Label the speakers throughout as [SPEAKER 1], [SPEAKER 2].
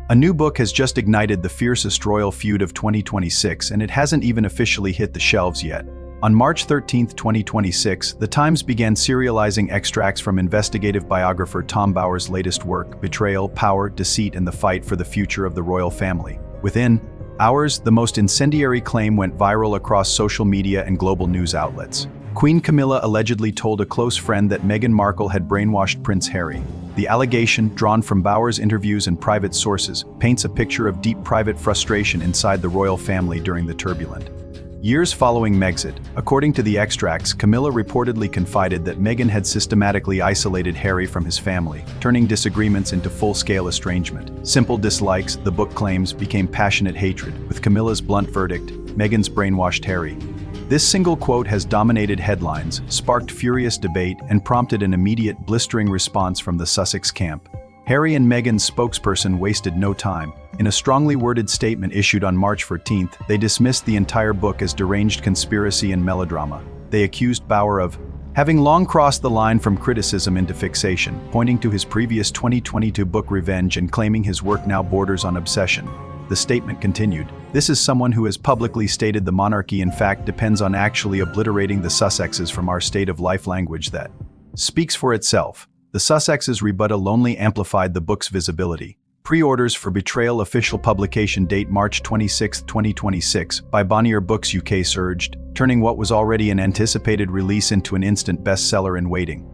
[SPEAKER 1] A new book has just ignited the fiercest royal feud of 2026, and it hasn't even officially hit the shelves yet. On March 13, 2026, The Times began serializing extracts from investigative biographer Tom Bower's latest work, Betrayal, Power, Deceit, and the Fight for the Future of the Royal Family. Within hours, the most incendiary claim went viral across social media and global news outlets. Queen Camilla allegedly told a close friend that Meghan Markle had brainwashed Prince Harry. The allegation, drawn from Bower's interviews and private sources, paints a picture of deep private frustration inside the royal family during the turbulent years following Megxit. According to the extracts, Camilla reportedly confided that Meghan had systematically isolated Harry from his family, turning disagreements into full-scale estrangement. Simple dislikes, the book claims, became passionate hatred, with Camilla's blunt verdict, Meghan's brainwashed Harry. This single quote has dominated headlines, sparked furious debate, and prompted an immediate, blistering response from the Sussex camp. Harry and Meghan's spokesperson wasted no time. In a strongly worded statement issued on March 14th, they dismissed the entire book as deranged conspiracy and melodrama. They accused Bower of having long crossed the line from criticism into fixation, pointing to his previous 2022 book Revenge and claiming his work now borders on obsession. The statement continued, "This is someone who has publicly stated the monarchy in fact depends on actually obliterating the Sussexes from our state of life language that speaks for itself." The Sussexes' rebuttal only amplified the book's visibility. Pre-orders for Betrayal official publication date March 26, 2026 by Bonnier Books UK surged, turning what was already an anticipated release into an instant bestseller in waiting.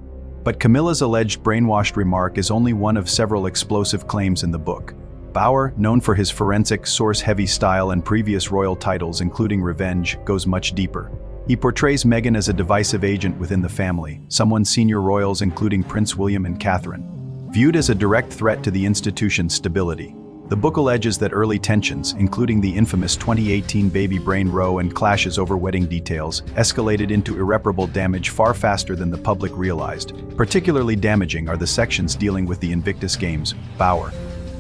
[SPEAKER 1] But Camilla's alleged brainwashed remark is only one of several explosive claims in the book. Bower, known for his forensic, source-heavy style and previous royal titles including Revenge, goes much deeper. He portrays Meghan as a divisive agent within the family, someone senior royals including Prince William and Catherine viewed as a direct threat to the institution's stability. The book alleges that early tensions, including the infamous 2018 baby brain row and clashes over wedding details, escalated into irreparable damage far faster than the public realized. Particularly damaging are the sections dealing with the Invictus Games. Bower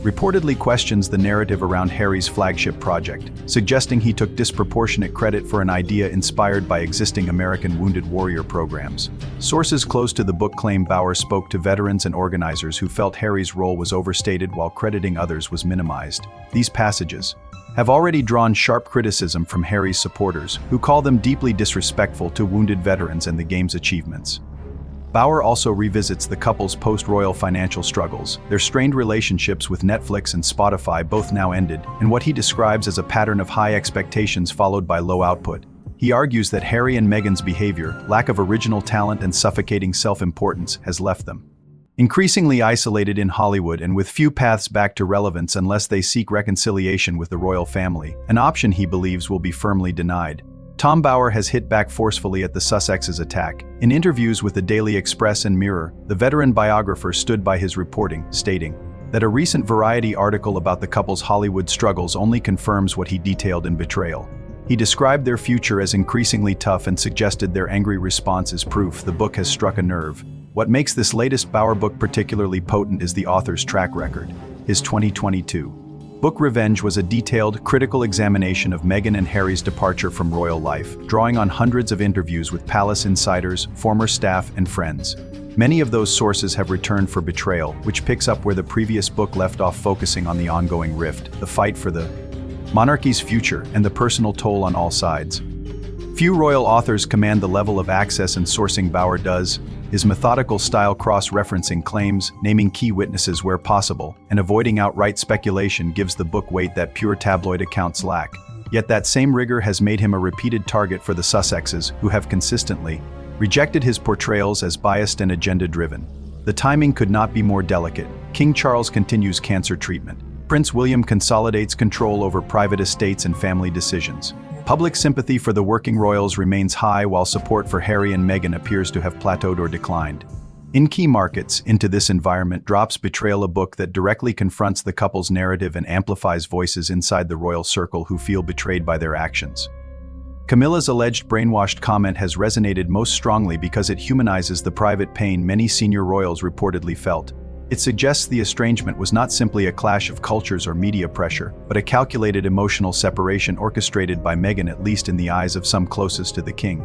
[SPEAKER 1] reportedly questions the narrative around Harry's flagship project, suggesting he took disproportionate credit for an idea inspired by existing American Wounded Warrior programs. Sources close to the book claim Bower spoke to veterans and organizers who felt Harry's role was overstated while crediting others was minimized. These passages have already drawn sharp criticism from Harry's supporters, who call them deeply disrespectful to wounded veterans and the game's achievements. Bower also revisits the couple's post-royal financial struggles, their strained relationships with Netflix and Spotify both now ended, and what he describes as a pattern of high expectations followed by low output. He argues that Harry and Meghan's behavior, lack of original talent and suffocating self-importance has left them increasingly isolated in Hollywood and with few paths back to relevance unless they seek reconciliation with the royal family, an option he believes will be firmly denied. Tom Bower has hit back forcefully at the Sussexes' attack. In interviews with the Daily Express and Mirror, the veteran biographer stood by his reporting, stating that a recent Variety article about the couple's Hollywood struggles only confirms what he detailed in Betrayal. He described their future as increasingly tough and suggested their angry response is proof the book has struck a nerve. What makes this latest Bower book particularly potent is the author's track record. His 2022 book Revenge was a detailed, critical examination of Meghan and Harry's departure from royal life, drawing on hundreds of interviews with palace insiders, former staff, and friends. Many of those sources have returned for Betrayal, which picks up where the previous book left off, focusing on the ongoing rift, the fight for the monarchy's future, and the personal toll on all sides. Few royal authors command the level of access and sourcing Bower does. His methodical style cross-referencing claims, naming key witnesses where possible, and avoiding outright speculation gives the book weight that pure tabloid accounts lack. Yet that same rigor has made him a repeated target for the Sussexes, who have consistently rejected his portrayals as biased and agenda-driven. The timing could not be more delicate. King Charles continues cancer treatment. Prince William consolidates control over private estates and family decisions. Public sympathy for the working royals remains high, while support for Harry and Meghan appears to have plateaued or declined. In key markets, into this environment drops Betrayal, a book that directly confronts the couple's narrative and amplifies voices inside the royal circle who feel betrayed by their actions. Camilla's alleged brainwashed comment has resonated most strongly because it humanizes the private pain many senior royals reportedly felt. It suggests the estrangement was not simply a clash of cultures or media pressure, but a calculated emotional separation orchestrated by Meghan, at least in the eyes of some closest to the king.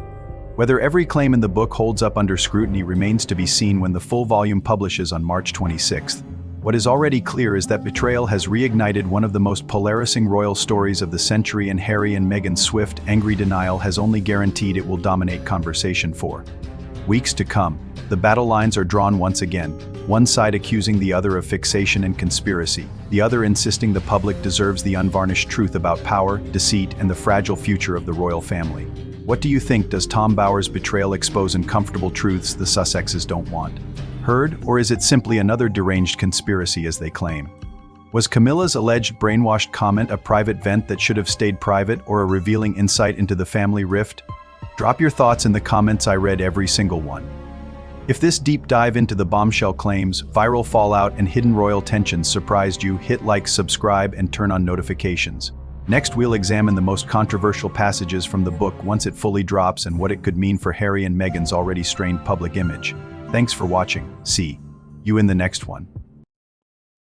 [SPEAKER 1] Whether every claim in the book holds up under scrutiny remains to be seen when the full volume publishes on March 26th. What is already clear is that Betrayal has reignited one of the most polarizing royal stories of the century, and Harry and Meghan's swift, angry denial has only guaranteed it will dominate conversation for weeks to come. The battle lines are drawn once again, one side accusing the other of fixation and conspiracy, the other insisting the public deserves the unvarnished truth about power, deceit, and the fragile future of the royal family. What do you think? Does Tom Bower's betrayal expose uncomfortable truths the Sussexes don't want heard, or is it simply another deranged conspiracy as they claim? Was Camilla's alleged brainwashed comment a private vent that should have stayed private, or a revealing insight into the family rift? Drop your thoughts in the comments. I read every single one. If this deep dive into the bombshell claims, viral fallout, and hidden royal tensions surprised you, hit like, subscribe, and turn on notifications. Next, we'll examine the most controversial passages from the book once it fully drops and what it could mean for Harry and Meghan's already strained public image. Thanks for watching. See you in the next one.